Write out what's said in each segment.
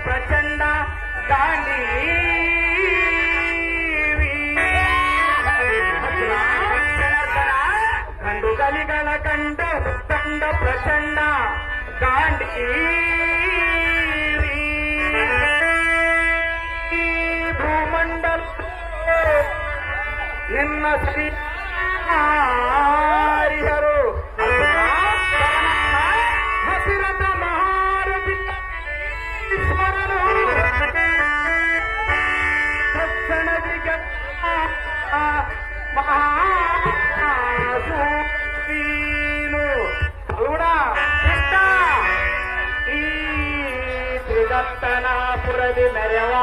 ಪ್ರಚಂಡ ಗಾಂಧಿ ಕಂಡು ಕಲಿಗಳ ಕಂಡ ಕಂಡ ಪ್ರಚಂಡ ಗಾಂಧಿ ಭೂಮಂಡಲ ನಿನ್ನ ಶ್ರೀ ಹರಿಹರು ಹಸಿರದ ಮಹಾರಥಿ ಈಶ್ವರನು ತಕ್ಷಣದಿಗೆ ಮಹಾಸೂನು ಅಲ್ವಡ ಕೃಷ್ಣ ಈ ತ್ರಿದತ್ತನಾಪುರದಿ ಮೆರವ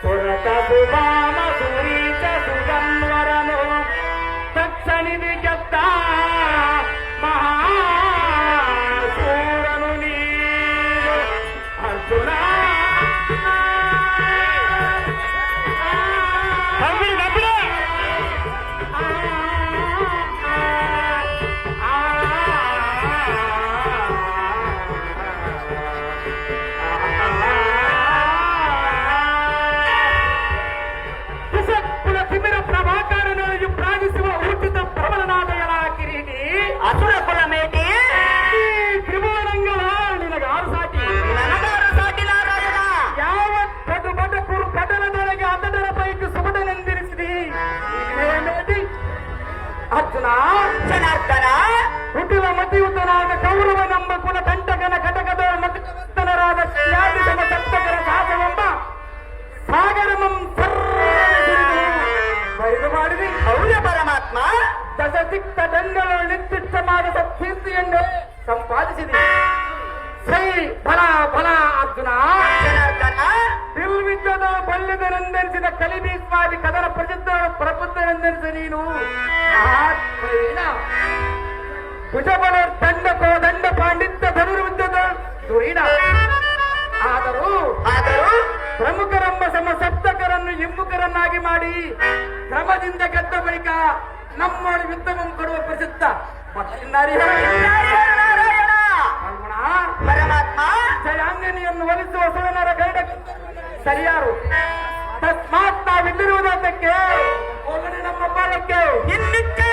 ಸುರತ ಸುಭಾಮ ಸುರೀಚ ಸುಗನ್ವರನು ತಕ್ಷಣಿದಿ ಗೆದ್ದ ಮಹಾಸೂರನು ನೀನು ಅರ್ಜುನ ಅಸುರ ಕುಲ ಮೇಟಿ ತ್ರಿಭುವನಂಗಳ ನಿನಗಾರು ಸಾಟಿ ನನಗಾರು ಸಾಟಿ ನಾರಾಯಣ. ಯಾವ ಪಟು ಪಟಕುರು ಪಟಲದೊಳಗೆ ಅದರ ಪೈಕಿ ಸುಬಡನೆಂದಿರಿಸಿದಿ ಮೇಟಿ ಅರ್ಜುನ ಜನಾರ್ದನ ಹುಟ್ಟಿದ ಮತಿಯುತನಾದ ಕೌರವನೆಂಬ ಕುಲ ಕಂಟಕನ ಕಟಕದ ಮತನರಾದ ಶ್ರೀಯಾದಿತನ ಸಪ್ತಕರ ಸಾಧವೆಂಬ ಸಾಗರಮಂ ಬರಿದು ಮಾಡಿದಿ ಹೌದ ಪರಮಾತ್ಮ. ದಶಸಿಕ್ತ ದಂಡಗಳು ನಿರ್ದಿಷ್ಟ ಮಾಡಿದ ಕೀರ್ತಿಯನ್ನೇ ಸಂಪಾದಿಸಿದೆ. ಶ್ರೀ ಫಲ ಫಲ ಅರ್ಜುನ ಜನಾರ್ದನ ದಿಲ್ವಿದ್ಯದ ಬಲ್ಯದನೆಂದೆನಿಸಿದ ಕಲಿಬೀಸ್ವಾದಿ ಕದನ ಪ್ರಸಿದ್ಧ ಪ್ರಬುದ್ಧನೆಂದೆನಿಸ ನೀನು ಮಹಾತ್ಮೀನ ಭುಜಬಲ ದಂಡಕೋ ದಂಡ ಪಾಂಡಿತ್ಯ ಧನುರ್ವಿದ್ಯದ ಧುರೀಣ ಆದರೂ ಪ್ರಮುಖರೆಂಬ ಸಮ ಸಪ್ತಕರನ್ನು ಹಿಮ್ಮುಖರನ್ನಾಗಿ ಮಾಡಿ ಕ್ರಮದಿಂದ ಗೆದ್ದ ಬಳಿಕ ನಮ್ಮೊಳ ಯುದ್ಧವನ್ನು ಕೊಡುವ ಪ್ರಸಿದ್ಧ ನಾರಾಯಣ ಪರಮಾತ್ಮ. ಜಯಾಂಗನಿಯನ್ನು ಒಲಿಸುವ ಸುರನರ ಗೈಡ ಸರಿಯಾರು ತಸ್ಮಾತ್ ನಾವಿಲ್ಲಿರುವುದಕ್ಕೆ ಹೋಗಲಿ ನಮ್ಮ ಪಾಲಕ್ಕೆ ಇನ್ನಿಕ್ಕೆ